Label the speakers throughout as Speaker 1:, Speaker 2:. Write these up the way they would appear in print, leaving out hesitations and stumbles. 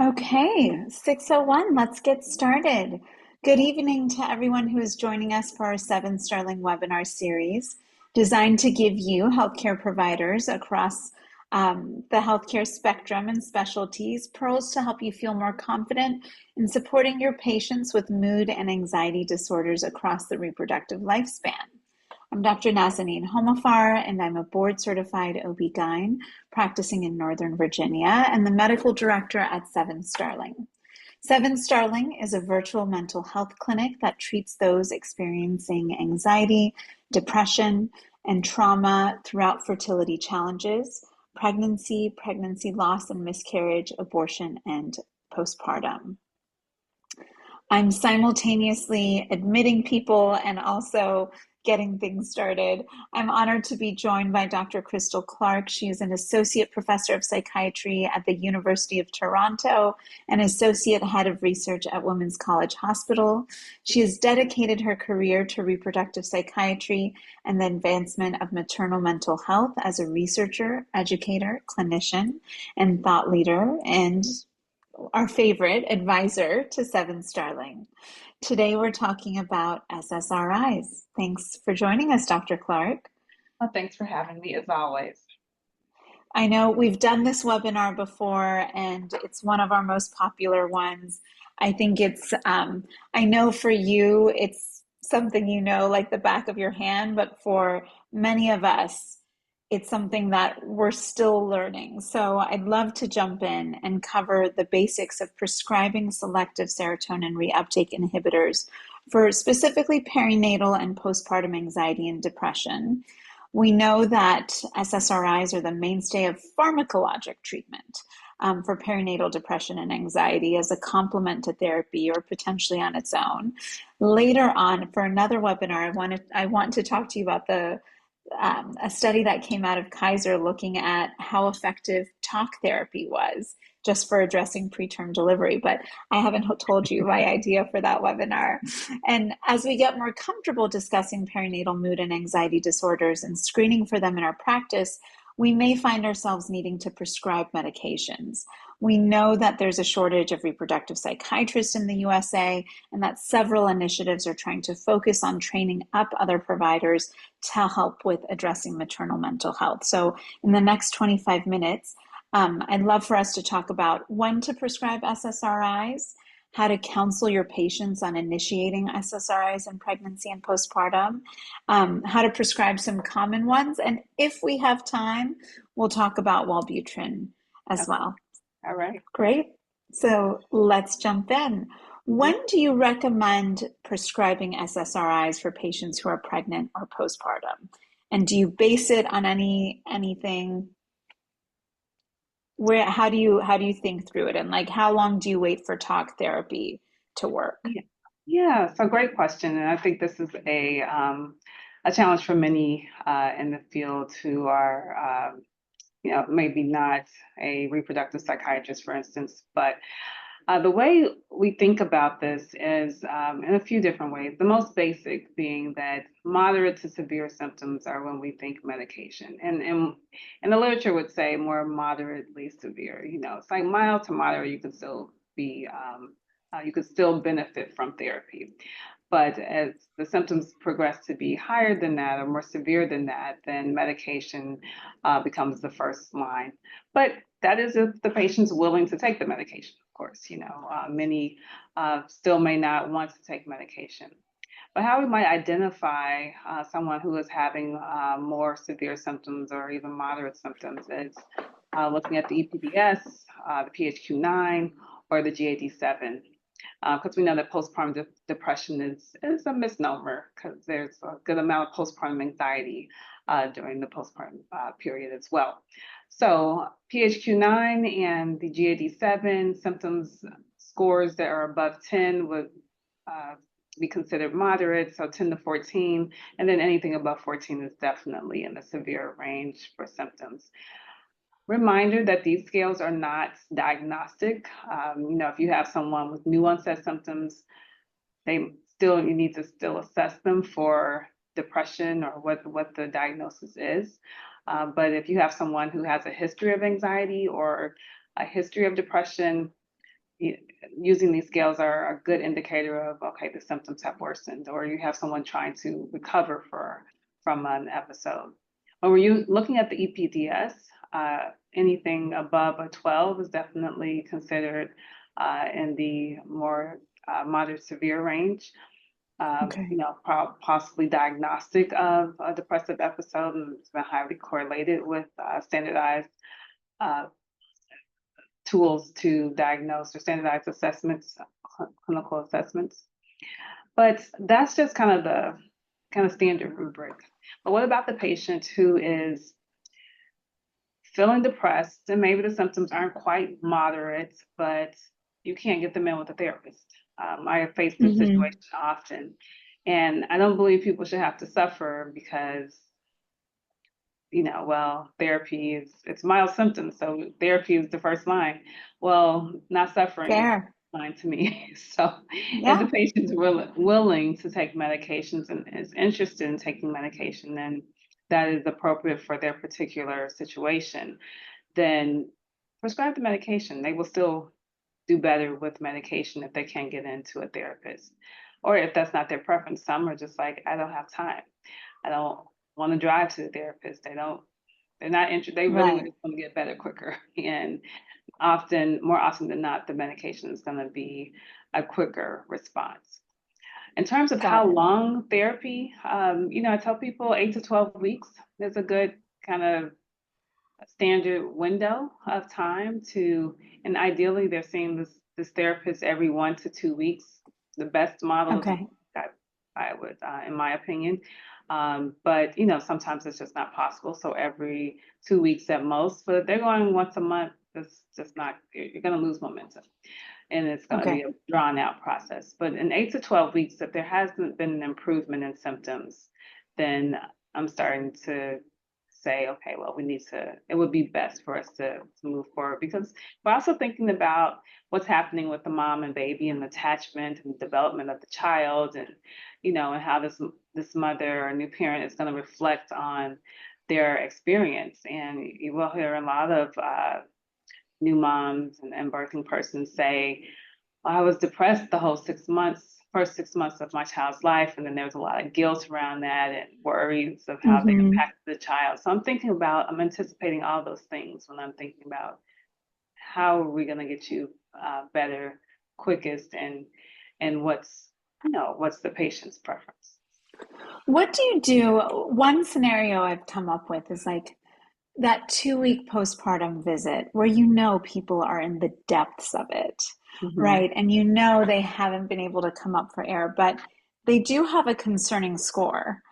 Speaker 1: Okay, 6:01, let's get started. Good evening to everyone who is joining us for our 7 Sterling webinar series designed to give you healthcare providers across the healthcare spectrum and specialties pearls to help you feel more confident in supporting your patients with mood and anxiety disorders across the reproductive lifespan. I'm Dr. Nazanin Homafar, and I'm a board-certified OB-GYN practicing in Northern Virginia and the medical director at 7 Sterling. 7 Sterling is a virtual mental health clinic that treats those experiencing anxiety, depression, and trauma throughout fertility challenges, pregnancy loss and miscarriage, abortion, and postpartum. I'm simultaneously admitting people and also getting things started. I'm honored to be joined by Dr. Crystal Clark. She is an associate professor of psychiatry at the University of Toronto and associate head of research at Women's College Hospital. She has dedicated her career to reproductive psychiatry and the advancement of maternal mental health as a researcher, educator, clinician, and thought leader, and our favorite advisor to 7 Sterling. Today we're talking about SSRIs. Thanks for joining us, Dr. Clark.
Speaker 2: Well, thanks for having me as always.
Speaker 1: I know we've done this webinar before and it's one of our most popular ones. I think I know for you, it's something you know like the back of your hand, but for many of us, it's something that we're still learning. So I'd love to jump in and cover the basics of prescribing selective serotonin reuptake inhibitors for specifically perinatal and postpartum anxiety and depression. We know that SSRIs are the mainstay of pharmacologic treatment for perinatal depression and anxiety as a complement to therapy or potentially on its own. Later on, for another webinar, I want to talk to you about a study that came out of Kaiser looking at how effective talk therapy was just for addressing preterm delivery, but I haven't told you my idea for that webinar. And as we get more comfortable discussing perinatal mood and anxiety disorders and screening for them in our practice, we may find ourselves needing to prescribe medications. We know that there's a shortage of reproductive psychiatrists in the USA, and that several initiatives are trying to focus on training up other providers to help with addressing maternal mental health. So in the next 25 minutes, I'd love for us to talk about when to prescribe SSRIs, how to counsel your patients on initiating SSRIs in pregnancy and postpartum, how to prescribe some common ones, and if we have time, we'll talk about Wellbutrin as well.
Speaker 2: All right.
Speaker 1: Great. So let's jump in. When do you recommend prescribing SSRIs for patients who are pregnant or postpartum? And do you base it on anything? How do you think through it? And like how long do you wait for talk therapy to work?
Speaker 2: Yeah, so great question. And I think this is a challenge for many in the field who are maybe not a reproductive psychiatrist, for instance, but the way we think about this is in a few different ways. The most basic being that moderate to severe symptoms are when we think medication. And the literature would say more moderately severe. It's like mild to moderate, you can still be, you could still benefit from therapy. But as the symptoms progress to be higher than that or more severe than that, then medication becomes the first line. But that is if the patient's willing to take the medication, of course. Many still may not want to take medication. But how we might identify someone who is having more severe symptoms or even moderate symptoms is looking at the EPDS, the PHQ-9, or the GAD-7. Because we know that postpartum depression is a misnomer because there's a good amount of postpartum anxiety during the postpartum period as well. So PHQ-9 and the GAD-7 symptoms scores that are above 10 would be considered moderate, so 10 to 14, and then anything above 14 is definitely in the severe range for symptoms. Reminder that these scales are not diagnostic. If you have someone with new onset symptoms, you need to still assess them for depression or what the diagnosis is. But if you have someone who has a history of anxiety or a history of depression, using these scales are a good indicator of, okay, the symptoms have worsened, or you have someone trying to recover from an episode. When we're looking at the EPDS, anything above a 12 is definitely considered in the more moderate severe range.
Speaker 1: Okay.
Speaker 2: Possibly diagnostic of a depressive episode, and it's been highly correlated with standardized uh, tools to diagnose or standardized assessments, clinical assessments. But that's just kind of the standard rubric. But what about the patient who is feeling depressed and maybe the symptoms aren't quite moderate, but you can't get them in with a therapist? I have faced this
Speaker 1: Hmm.
Speaker 2: situation often, and I don't believe people should have to suffer because well, therapy it's mild symptoms, so therapy is the first line. Well, not suffering is
Speaker 1: Fair.
Speaker 2: fine to me. So if the
Speaker 1: Yeah.
Speaker 2: patient's willing to take medications and is interested in taking medication, then that is appropriate for their particular situation, then prescribe the medication. They will still do better with medication if they can't get into a therapist. Or if that's not their preference, some are just like, I don't have time. I don't want to drive to the therapist. They're not interested. They really
Speaker 1: Right.
Speaker 2: want to get better quicker. And more often than not, the medication is going to be a quicker response. In terms of
Speaker 1: Got
Speaker 2: how
Speaker 1: it.
Speaker 2: long therapy, I tell people 8 to 12 weeks is a good kind of standard window of time and ideally they're seeing this therapist every 1 to 2 weeks. The best model is,
Speaker 1: Okay.
Speaker 2: I would, in my opinion. But sometimes it's just not possible. So every 2 weeks at most. But if they're going once a month, it's just not. You're going to lose momentum, and it's going to be
Speaker 1: Okay.
Speaker 2: a drawn out process. But in 8 to 12 weeks, if there hasn't been an improvement in symptoms, then I'm starting to say, okay, well, it would be best for us to move forward because we're also thinking about what's happening with the mom and baby and attachment and development of the child and how this mother or new parent is going to reflect on their experience. And you will hear a lot of new moms and birthing persons say, I was depressed the whole 6 months, first 6 months of my child's life. And then there was a lot of guilt around that and worries of how they
Speaker 1: Hmm.
Speaker 2: impacted the child. So I'm anticipating all those things when I'm thinking about how are we going to get you better, quickest, and what's the patient's preference.
Speaker 1: What do you do? One scenario I've come up with is like that 2 week postpartum visit where people are in the depths of it,
Speaker 2: Hmm.
Speaker 1: right? And they haven't been able to come up for air, but they do have a concerning score.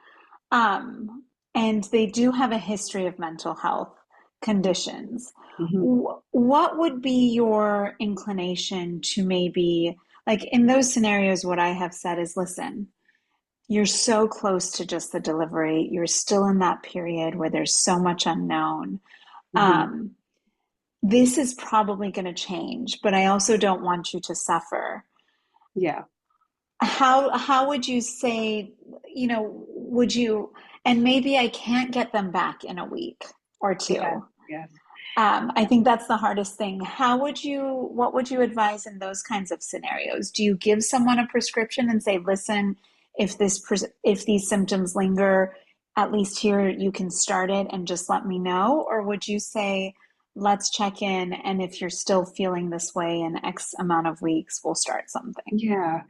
Speaker 1: Um, and they do have a history of mental health conditions.
Speaker 2: Hmm.
Speaker 1: What would be your inclination to maybe, like in those scenarios, what I have said is listen, you're so close to just the delivery. You're still in that period where there's so much unknown.
Speaker 2: Hmm.
Speaker 1: Um, this is probably going to change, but I also don't want you to suffer.
Speaker 2: Yeah.
Speaker 1: How would you say, would you, and maybe I can't get them back in a week or
Speaker 2: Yes.
Speaker 1: two.
Speaker 2: Yes.
Speaker 1: I think that's the hardest thing. What would you advise in those kinds of scenarios? Do you give someone a prescription and say, listen, if these symptoms linger, at least here you can start it and just let me know? Or would you say, let's check in, and if you're still feeling this way in X amount of weeks, we'll start something?
Speaker 2: Yeah.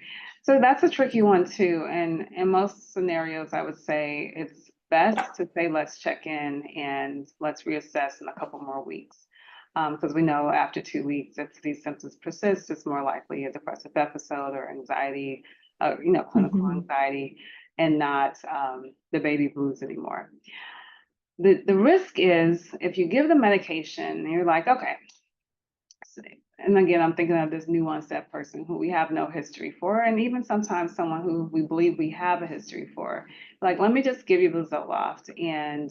Speaker 2: So that's a tricky one too. And in most scenarios, I would say it's best to say, let's check in and let's reassess in a couple more weeks. Because we know after 2 weeks, if these symptoms persist, it's more likely a depressive episode or anxiety, clinical
Speaker 1: Hmm.
Speaker 2: anxiety, and not the baby blues anymore. The risk is if you give the medication and you're like, okay, and again, I'm thinking of this nuanced that person who we have no history for, and even sometimes someone who we believe we have a history for. Like, let me just give you the Zoloft, and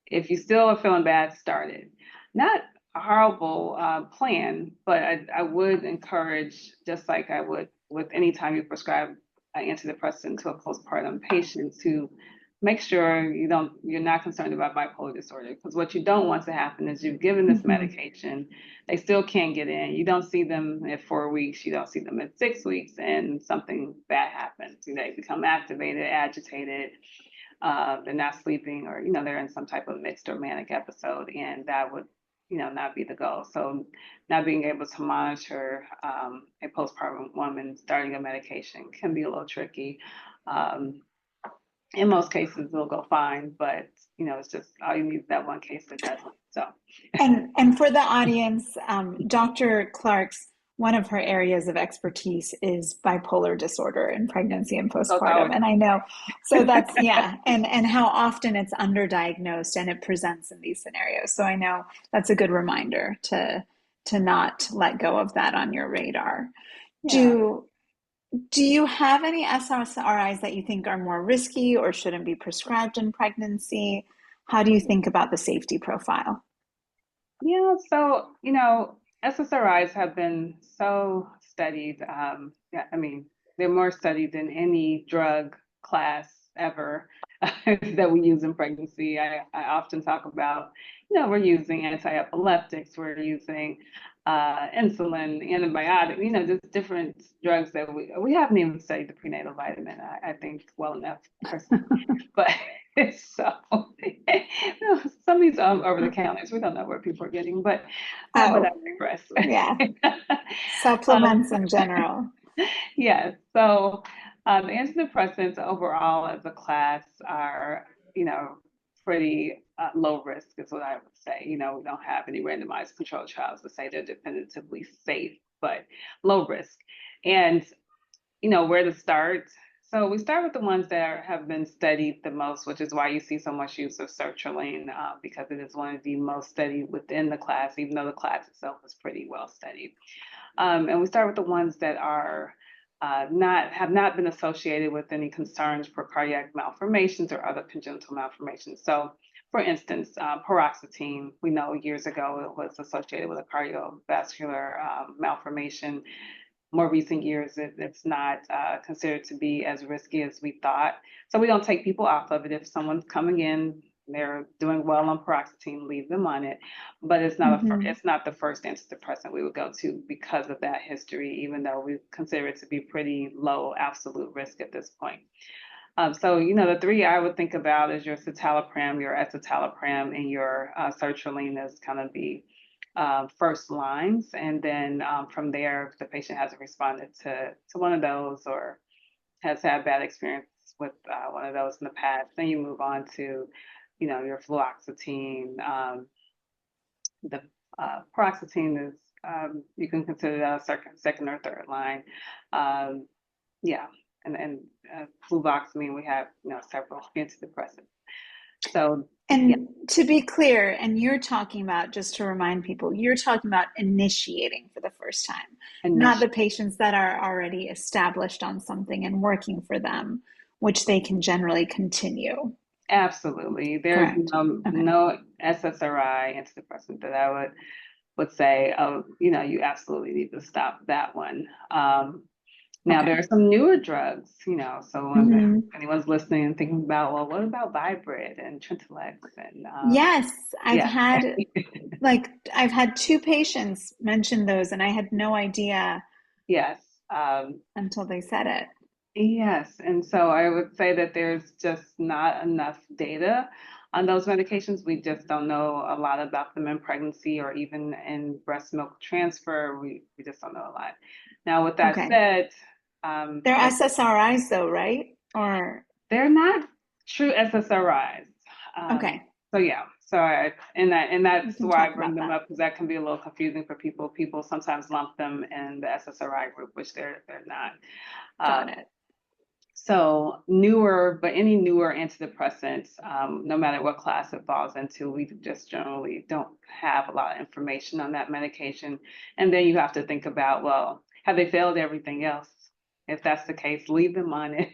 Speaker 2: if you still are feeling bad, start it. Not a horrible plan, but I would encourage, just like I would with any time you prescribe an antidepressant to a postpartum patient, to make sure you're not concerned about bipolar disorder, because what you don't want to happen is you've given this
Speaker 1: Mhm.
Speaker 2: medication, they still can't get in. You don't see them at 4 weeks, you don't see them at 6 weeks, and something bad happens. They become activated, agitated, they're not sleeping, or they're in some type of mixed or manic episode, and that would not be the goal. So not being able to monitor a postpartum woman starting a medication can be a little tricky. um, in most cases it'll go fine, but it's just all you need is that one case that doesn't. So
Speaker 1: And for the audience, Dr. Clark's one of her areas of expertise is bipolar disorder in pregnancy and
Speaker 2: so it's always
Speaker 1: postpartum. And I know, so that's yeah, and how often it's underdiagnosed and it presents in these scenarios. So I know that's a good reminder to not let go of that on your radar.
Speaker 2: yeah.
Speaker 1: Do do you have any SSRIs that you think are more risky or shouldn't be prescribed in pregnancy? How do you think about the safety profile?
Speaker 2: Yeah, so SSRIs have been so studied. Yeah, I mean, they're more studied than any drug class ever that we use in pregnancy. I often talk about, we're using anti-epileptics, we're using insulin, antibiotics, just different drugs that we haven't even studied the prenatal vitamin, I think, well enough personally. But so some of these over the counters, we don't know where people are getting, but I
Speaker 1: Oh,
Speaker 2: digress.
Speaker 1: yeah,
Speaker 2: um,
Speaker 1: supplements in general.
Speaker 2: yeah, so antidepressants overall as a class are, pretty low risk, is what I would say. We don't have any randomized controlled trials to say they're definitively safe, but low risk. And where to start. So we start with the ones that have been studied the most, which is why you see so much use of sertraline, because it is one of the most studied within the class, even though the class itself is pretty well studied. And we start with the ones that are have not been associated with any concerns for cardiac malformations or other congenital malformations. So, for instance, paroxetine, we know years ago it was associated with a cardiovascular malformation. More recent years, it's not considered to be as risky as we thought. So we don't take people off of it. If someone's coming in, they're doing well on paroxetine, leave them on it. But
Speaker 1: Hmm.
Speaker 2: it's not the first antidepressant we would go to because of that history, even though we consider it to be pretty low absolute risk at this point. So, the three I would think about is your citalopram, your escitalopram, and your sertraline as kind of the first lines. And then from there, if the patient hasn't responded to one of those or has had bad experience with one of those in the past, then you move on to, your fluoxetine. The paroxetine is, you can consider that a second or third line. Um, yeah, and fluvoxamine, we have several antidepressants. So yeah,
Speaker 1: And to be clear, and you're talking about, just to remind people, you're talking about initiating for the first time, not the
Speaker 2: initially,
Speaker 1: patients that are already established on something and working for them, which they can generally continue.
Speaker 2: absolutely. There's
Speaker 1: Correct. Okay.
Speaker 2: no SSRI antidepressant that I would say, oh, you absolutely need to stop that one. Now
Speaker 1: Okay.
Speaker 2: there are some newer drugs, so when
Speaker 1: Hmm.
Speaker 2: anyone's listening and thinking about, well, what about Vibrate and Trintellix and
Speaker 1: Yes,
Speaker 2: yeah,
Speaker 1: I've had two patients mention those, and I had no idea
Speaker 2: yes. Um,
Speaker 1: until they said it.
Speaker 2: Yes, and so I would say that there's just not enough data on those medications. We just don't know a lot about them in pregnancy or even in breast milk transfer. We just don't know a lot. Now, with that
Speaker 1: Okay.
Speaker 2: said,
Speaker 1: They're
Speaker 2: like
Speaker 1: SSRIs though, right? Or
Speaker 2: they're not true SSRIs. Um,
Speaker 1: okay,
Speaker 2: so yeah, and
Speaker 1: we
Speaker 2: that's
Speaker 1: can
Speaker 2: why I
Speaker 1: talk
Speaker 2: bring
Speaker 1: about
Speaker 2: them
Speaker 1: that.
Speaker 2: up because that can be a little confusing for people. People sometimes lump them in the SSRI group, which they're not.
Speaker 1: Got
Speaker 2: Um,
Speaker 1: it.
Speaker 2: So newer, but any newer antidepressants, no matter what class it falls into, we just generally don't have a lot of information on that medication. And then you have to think about, well, have they failed everything else? If that's the case, leave them on it,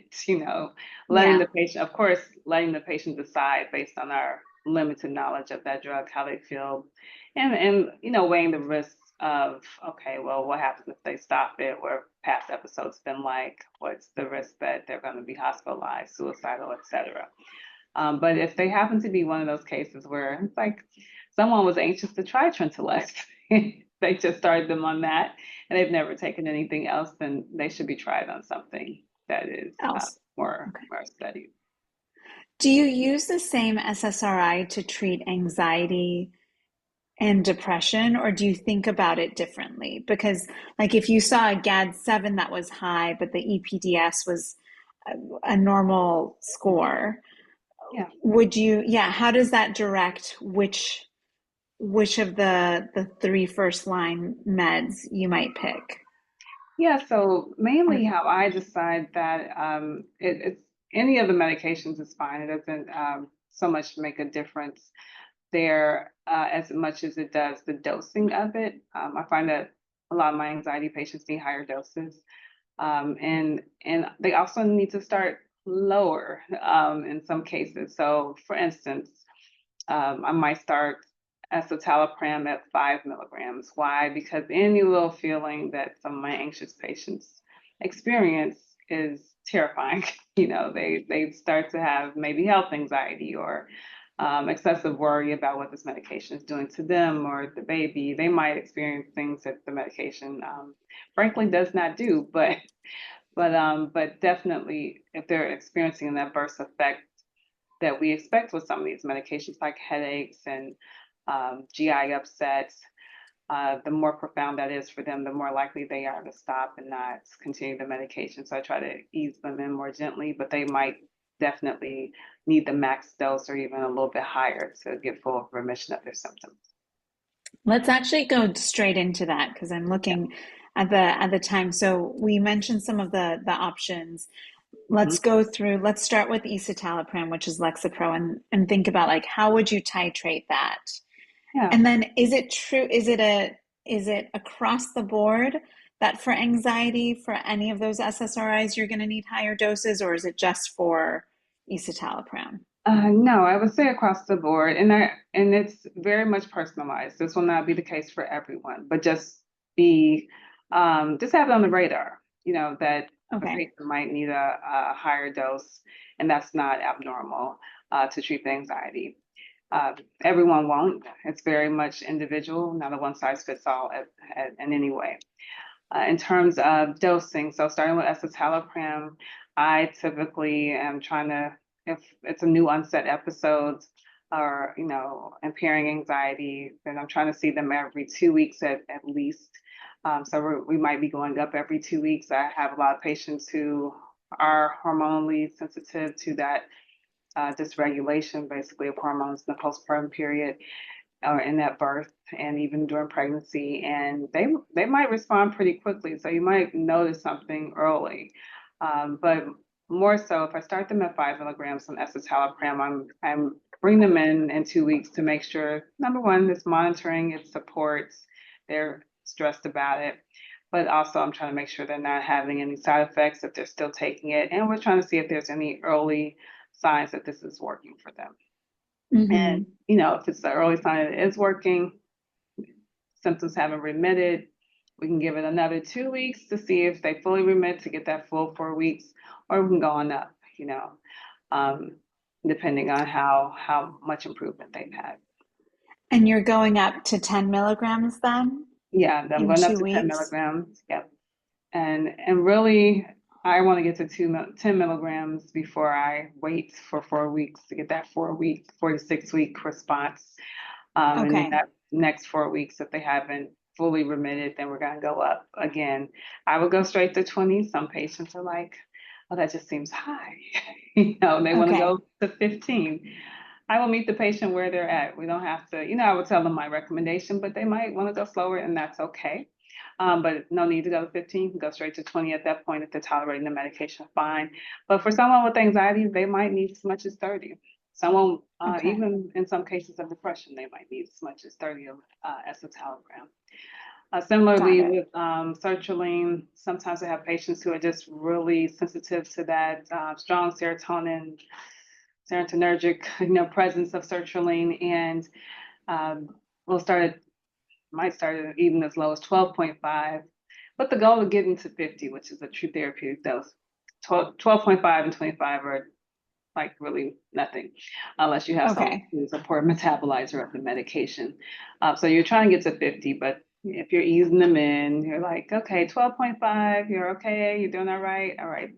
Speaker 2: letting
Speaker 1: Yeah.
Speaker 2: the patient, of course, letting the patient decide based on our limited knowledge of that drug, how they feel, and weighing the risks of, okay, well, what happens if they stop it? What past episodes been like? What's the risk that they're going to be hospitalized, suicidal, etc. But if they happen to be one of those cases where it's like someone was anxious to try Trintellix, they just started them on that and they've never taken anything else, then they should be tried on something that is
Speaker 1: Else. Okay.
Speaker 2: more studied.
Speaker 1: Do you use the same SSRI to treat anxiety and depression, or do you think about it differently? Because, like, if you saw a GAD-7 that was high, but the EPDS was a normal score,
Speaker 2: Yeah.
Speaker 1: would you, yeah, how does that direct which of the three first line meds you might pick?
Speaker 2: Yeah, so mainly how I decide that it's any of the medications is fine. It doesn't so much make a difference there as much as it does the dosing of it. I find that a lot of my anxiety patients need higher doses, and they also need to start lower in some cases. So, for instance, I might start escitalopram at 5 milligrams. Why? Because any little feeling that some of my anxious patients experience is terrifying. They start to have maybe health anxiety or excessive worry about what this medication is doing to them or the baby. They might experience things that the medication, frankly, does not do. But definitely, if they're experiencing an adverse effect that we expect with some of these medications, like headaches and GI upsets, the more profound that is for them, the more likely they are to stop and not continue the medication. So I try to ease them in more gently, but they might definitely need the max dose or even a little bit higher to get full remission of their symptoms.
Speaker 1: Let's actually go straight into that because I'm
Speaker 2: Yeah.
Speaker 1: looking at the time. So we mentioned some of the options.
Speaker 2: Mhm.
Speaker 1: Let's go through, let's start with escitalopram, which is Lexapro, and think about like how would you titrate that?
Speaker 2: Yeah.
Speaker 1: And then is it true, is it across the board that for anxiety, for any of those SSRIs, you're going to need higher doses, or is it just for escitalopram?
Speaker 2: No, I would say across the board, and it's very much personalized. This will not be the case for everyone, but be just have it on the radar. That a
Speaker 1: Okay.
Speaker 2: patient might need a higher dose, and that's not abnormal to treat the anxiety. Everyone won't. It's very much individual, not a one size fits all in any way. In terms of dosing, so starting with escitalopram, I typically am trying to, if it's a new onset episode or, impairing anxiety, then I'm trying to see them every 2 weeks at least. So we might be going up every 2 weeks. I have a lot of patients who are hormonally sensitive to that dysregulation, basically, of hormones in the postpartum period or in that birth and even during pregnancy, and they might respond pretty quickly. So you might notice something early, but more so if I start them at 5 milligrams on escitalopram, I'm bring them in 2 weeks to make sure number one, it's monitoring, it supports, they're stressed about it. But also, I'm trying to make sure they're not having any side effects, if they're still taking it. And we're trying to see if there's any early signs that this is working for them. And,
Speaker 1: Mm-hmm.
Speaker 2: if it's the early sign that it is working, symptoms haven't remitted, we can give it another 2 weeks to see if they fully remit to get that full 4 weeks, or we can go on up, um, depending on how much improvement they've had.
Speaker 1: And you're going up to 10 milligrams then
Speaker 2: Yeah, I'm
Speaker 1: in
Speaker 2: going up
Speaker 1: two
Speaker 2: to 10
Speaker 1: weeks?
Speaker 2: milligrams. Yep. And really, I want to get to 10 milligrams before I wait for 4 weeks to get that 4 week, 4 to 6 week response. And then
Speaker 1: Okay.
Speaker 2: that next 4 weeks, if they haven't fully remitted, then we're going to go up again. I would go straight to 20. Some patients are like, oh, that just seems high. They want to
Speaker 1: Okay.
Speaker 2: go to 15. I will meet the patient where they're at. We don't have to, I would tell them my recommendation, but they might want to go slower, and that's okay. But no need to go to 15. You can go straight to 20 at that point if they're tolerating the medication, fine. But for someone with anxiety, they might need as much as 30. Someone,
Speaker 1: Okay.
Speaker 2: even in some cases of depression, they might need as much as 30 of escitalopram. Similarly
Speaker 1: Got it.
Speaker 2: with sertraline, sometimes I have patients who are just really sensitive to that strong serotonergic, presence of sertraline, and we'll might start at even as low as 12.5, but the goal of getting to 50, which is a true therapeutic dose. 12.5 and 25 are like really nothing, unless you have someone
Speaker 1: Okay.
Speaker 2: who's a poor metabolizer of the medication. So you're trying to get to 50, but if you're easing them in, you're like, okay, 12.5, you're okay, you're doing all right. All right,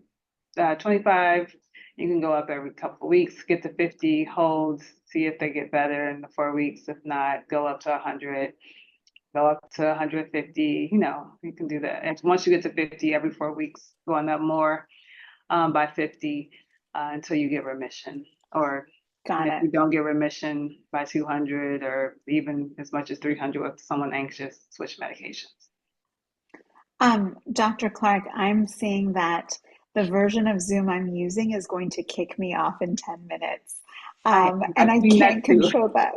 Speaker 2: 25, you can go up every couple of weeks, get to 50, hold, see if they get better in the 4 weeks. If not, go up to 100, go up to 150, you can do that. And once you get to 50, every 4 weeks, going up more by 50 until you get remission. And
Speaker 1: Got
Speaker 2: if
Speaker 1: it.
Speaker 2: you don't get remission, by 200 or even as much as 300 with someone anxious, switch medications.
Speaker 1: Dr. Clark, I'm seeing that the version of Zoom I'm using is going to kick me off in 10 minutes. And
Speaker 2: I've
Speaker 1: I
Speaker 2: seen that
Speaker 1: can't
Speaker 2: too.
Speaker 1: control that.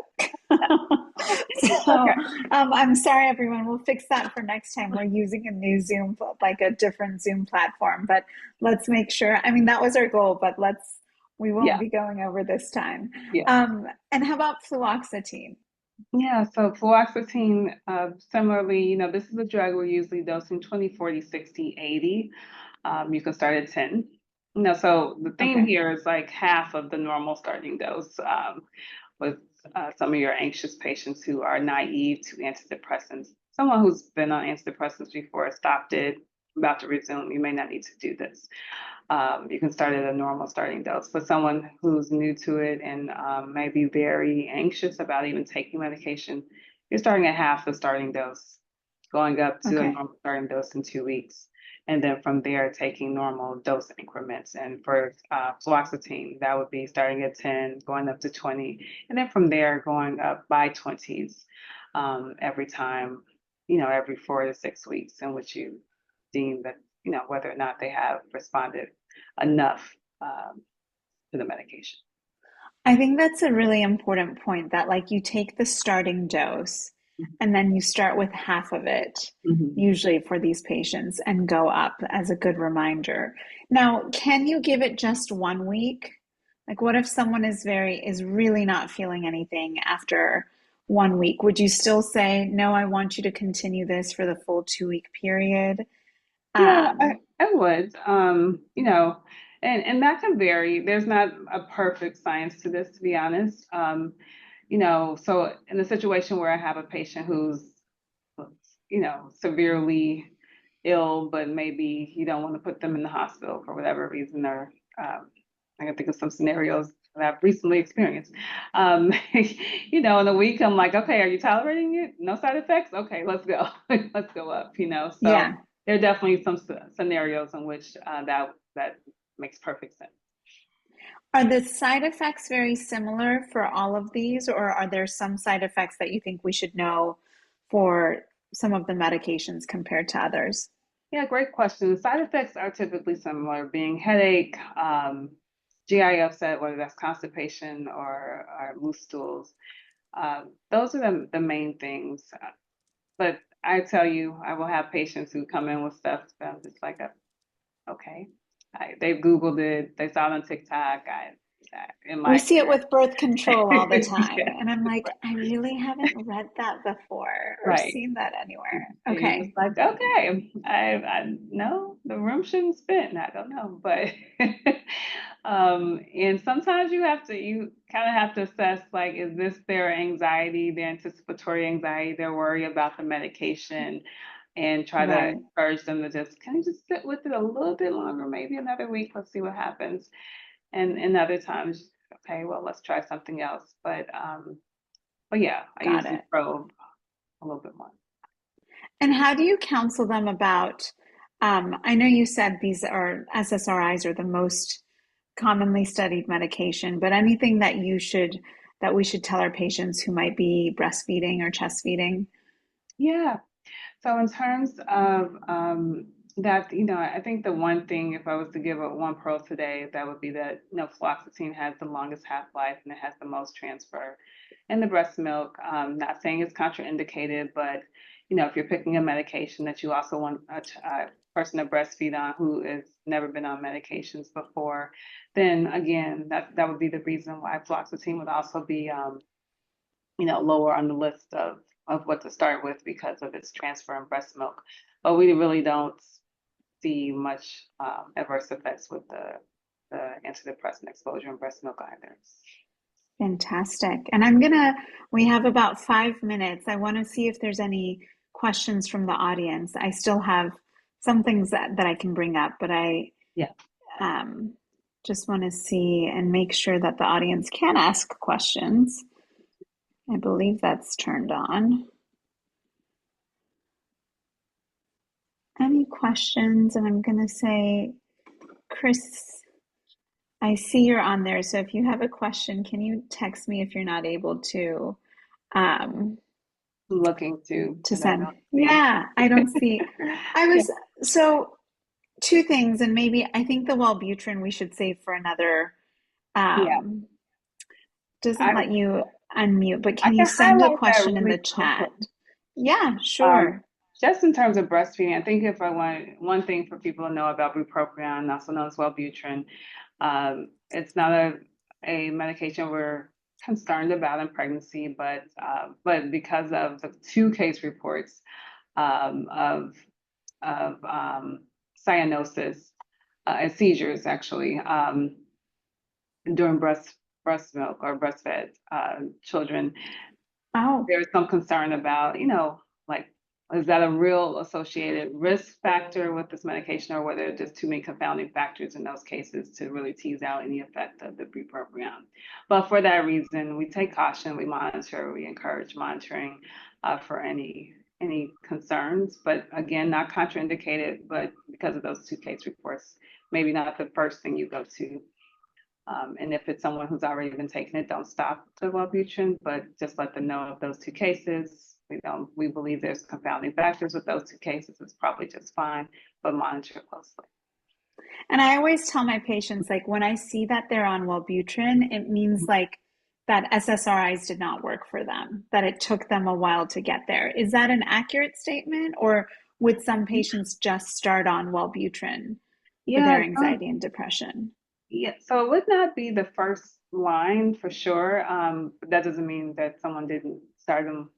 Speaker 1: So
Speaker 2: Okay.
Speaker 1: I'm sorry, everyone. We'll fix that for next time. We're using a new Zoom, like a different Zoom platform, but let's make sure. I mean, that was our goal, but we won't
Speaker 2: Yeah,
Speaker 1: be going over this time.
Speaker 2: yeah.
Speaker 1: And how about fluoxetine?
Speaker 2: Yeah, so fluoxetine, similarly, this is a drug we're usually dosing 20, 40, 60, 80. You can start at 10. So the theme
Speaker 1: Okay.
Speaker 2: here is like half of the normal starting dose with some of your anxious patients who are naive to antidepressants. Someone who's been on antidepressants before, stopped it, about to resume, you may not need to do this. You can start at a normal starting dose. For someone who's new to it and may be very anxious about even taking medication, you're starting at half the starting dose, going up to a
Speaker 1: Okay.
Speaker 2: normal starting dose in 2 weeks. And then from there, taking normal dose increments. And for fluoxetine, that would be starting at 10, going up to 20. And then from there, going up by 20s every time, every 4 to 6 weeks in which you deem that whether or not they have responded enough to the medication.
Speaker 1: I think that's a really important point that like you take the starting dose and then you start with half of it,
Speaker 2: Mhm.
Speaker 1: usually for these patients, and go up as a good reminder. Now, can you give it just 1 week? Like what if someone is really not feeling anything after 1 week? Would you still say, no, I want you to continue this for the full 2 week period?
Speaker 2: Yeah,
Speaker 1: Um,
Speaker 2: I would. And that can vary. There's not a perfect science to this, to be honest. So in a situation where I have a patient who's, severely ill, but maybe you don't want to put them in the hospital for whatever reason, or I can think of some scenarios that I've recently experienced. In a week, I'm like, okay, are you tolerating it? No side effects? Okay, let's go. Let's go up. So
Speaker 1: yeah.
Speaker 2: there are definitely some scenarios in which that makes perfect sense.
Speaker 1: Are the side effects very similar for all of these, or are there some side effects that you think we should know for some of the medications compared to others?
Speaker 2: Yeah, great question. Side effects are typically similar, being headache, GI upset, whether that's constipation or loose stools. Those are the main things. But I tell you, I will have patients who come in with stuff that I'm just like, okay, they've Googled it, they saw it on TikTok. In my
Speaker 1: We see it
Speaker 2: experience,
Speaker 1: with birth control all the time,
Speaker 2: yeah,
Speaker 1: and I'm like,
Speaker 2: right.
Speaker 1: I really haven't read that before or
Speaker 2: Right.
Speaker 1: seen that anywhere.
Speaker 2: And you're just
Speaker 1: Okay,
Speaker 2: like, okay, I know the room shouldn't spin. I don't know, but and sometimes you kind of have to assess like, is this their anxiety, their anticipatory anxiety, their worry about the medication, and try to
Speaker 1: right,
Speaker 2: encourage them to just can you just sit with it a little bit longer, maybe another week. Let's see what happens. And other times, okay, well, let's try something else. But yeah, I
Speaker 1: got
Speaker 2: usually
Speaker 1: it.
Speaker 2: probe a little bit more.
Speaker 1: And how do you counsel them about? I know you said these are SSRIs are the most commonly studied medication, but anything that we should tell our patients who might be breastfeeding or chest feeding?
Speaker 2: Yeah. So in terms of that, I think the one thing, if I was to give it one pro today, that would be that, fluoxetine has the longest half-life and it has the most transfer in the breast milk. Not saying it's contraindicated, but, if you're picking a medication that you also want a person to breastfeed on who has never been on medications before, then again, that would be the reason why fluoxetine would also be, lower on the list of what to start with because of its transfer in breast milk. But we really don't see much adverse effects with the the antidepressant exposure and breast milk either.
Speaker 1: Fantastic. And we have about 5 minutes. I want to see if there's any questions from the audience. I still have some things that I can bring up, but I
Speaker 2: Yeah.
Speaker 1: um, just want to see and make sure that the audience can ask questions. I believe that's turned on. Any questions? And I'm going to say, Chris, I see you're on there. So if you have a question, can you text me if you're not able to? Um,
Speaker 2: Looking
Speaker 1: to
Speaker 2: and I
Speaker 1: send.
Speaker 2: don't see.
Speaker 1: Yeah, I don't see. I
Speaker 2: Yeah.
Speaker 1: was so two things, and maybe I think the Wellbutrin we should save for another.
Speaker 2: Yeah.
Speaker 1: Um, doesn't
Speaker 2: I
Speaker 1: let you unmute, but
Speaker 2: I
Speaker 1: can you
Speaker 2: can
Speaker 1: send a
Speaker 2: highlight that
Speaker 1: question in
Speaker 2: really
Speaker 1: the
Speaker 2: quickly.
Speaker 1: chat? Yeah,
Speaker 2: Um,
Speaker 1: sure.
Speaker 2: just in terms of breastfeeding, I think if I want one thing for people to know about bupropion, also known as Wellbutrin, it's not a medication we're concerned about in pregnancy, but because of the two case reports of cyanosis and seizures actually during breast milk or breastfed children,
Speaker 1: Oh,
Speaker 2: there's some concern about, like, is that a real associated risk factor with this medication, or whether there's too many confounding factors in those cases to really tease out any effect of the bupropion. But for that reason, we take caution, we encourage monitoring for any concerns, but again, not contraindicated, but because of those two case reports, maybe not the first thing you go to. And if it's someone who's already been taking it, don't stop the Wellbutrin, but just let them know of those two cases. We believe there's confounding factors with those two cases. It's probably just fine, but monitor closely.
Speaker 1: and I always tell my patients, like when I see that they're on Wellbutrin, it means like that SSRIs did not work for them, that it took them a while to get there. Is that an accurate statement, or would some patients just start on Wellbutrin for
Speaker 2: Yeah,
Speaker 1: their anxiety and depression?
Speaker 2: yeah. So it would not be the first line for sure. But that doesn't mean that someone didn't start them.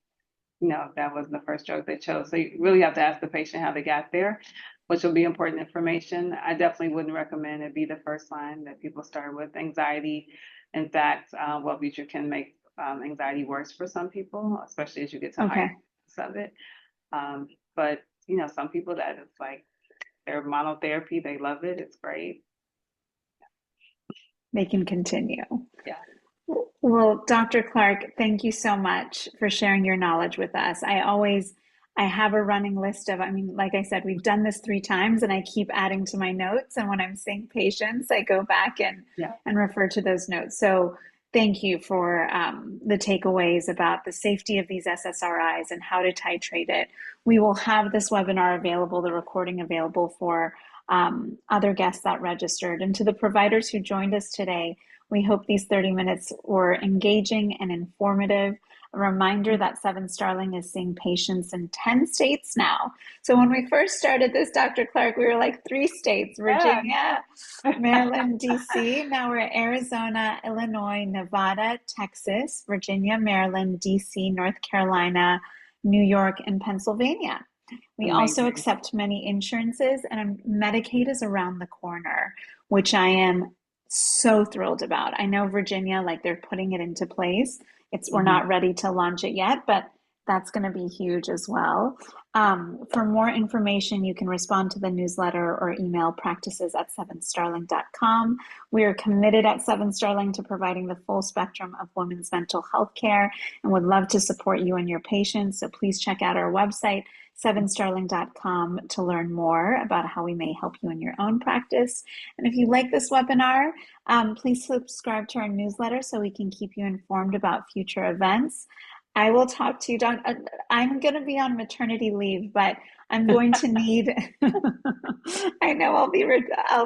Speaker 2: That wasn't the first drug they chose. So you really have to ask the patient how they got there, which will be important information. I definitely wouldn't recommend it be the first line that people start with. Anxiety, in fact, Wellbutrin can make anxiety worse for some people, especially as you get to higher
Speaker 1: Okay,
Speaker 2: doses of it. But some people that it's like their monotherapy, they love it. It's great.
Speaker 1: they can continue.
Speaker 2: Yeah.
Speaker 1: Well, Dr. Clark, thank you so much for sharing your knowledge with us. I have a running list of, I mean, like I said, we've done this 3 times and I keep adding to my notes. And when I'm seeing patients, I go back
Speaker 2: Yeah.
Speaker 1: and refer to those notes. So thank you for the takeaways about the safety of these SSRIs and how to titrate it. We will have this webinar available, the recording available for other guests that registered. And to the providers who joined us today, we hope these 30 minutes were engaging and informative. A reminder that Seven Starling is seeing patients in 10 states now. So when we first started this, Dr. Clark, we were like 3 states,
Speaker 2: Yeah.
Speaker 1: Virginia, Maryland, DC. Now we're Arizona, Illinois, Nevada, Texas, Virginia, Maryland, DC, North Carolina, New York, and Pennsylvania. We also
Speaker 2: Amazing.
Speaker 1: accept many insurances, and Medicaid is around the corner, which I am so thrilled about. I know Virginia, like they're putting it into place. We're
Speaker 2: Mhm.
Speaker 1: not ready to launch it yet, but that's going to be huge as well. For more information, you can respond to the newsletter or email practices@sevenstarling.com. We are committed at Seven Starling to providing the full spectrum of women's mental health care and would love to support you and your patients. So please check out our website, sevenstarling.com, to learn more about how we may help you in your own practice. And if you like this webinar, please subscribe to our newsletter so we can keep you informed about future events. I will talk to you, Doc. I'm going to be on maternity leave, but I'm going to need. I know I'll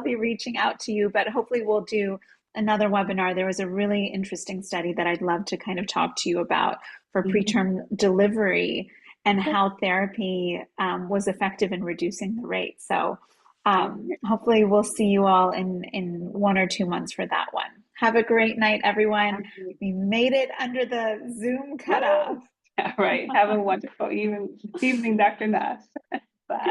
Speaker 1: be reaching out to you, but hopefully we'll do another webinar. There was a really interesting study that I'd love to kind of talk to you about for
Speaker 2: Mhm.
Speaker 1: preterm delivery and how therapy was effective in reducing the rate. So hopefully we'll see you all in 1 or 2 months for that one. Have a great night, everyone. We made it under the Zoom cutoff.
Speaker 2: All right. Have a wonderful evening, Dr. Nass. Bye.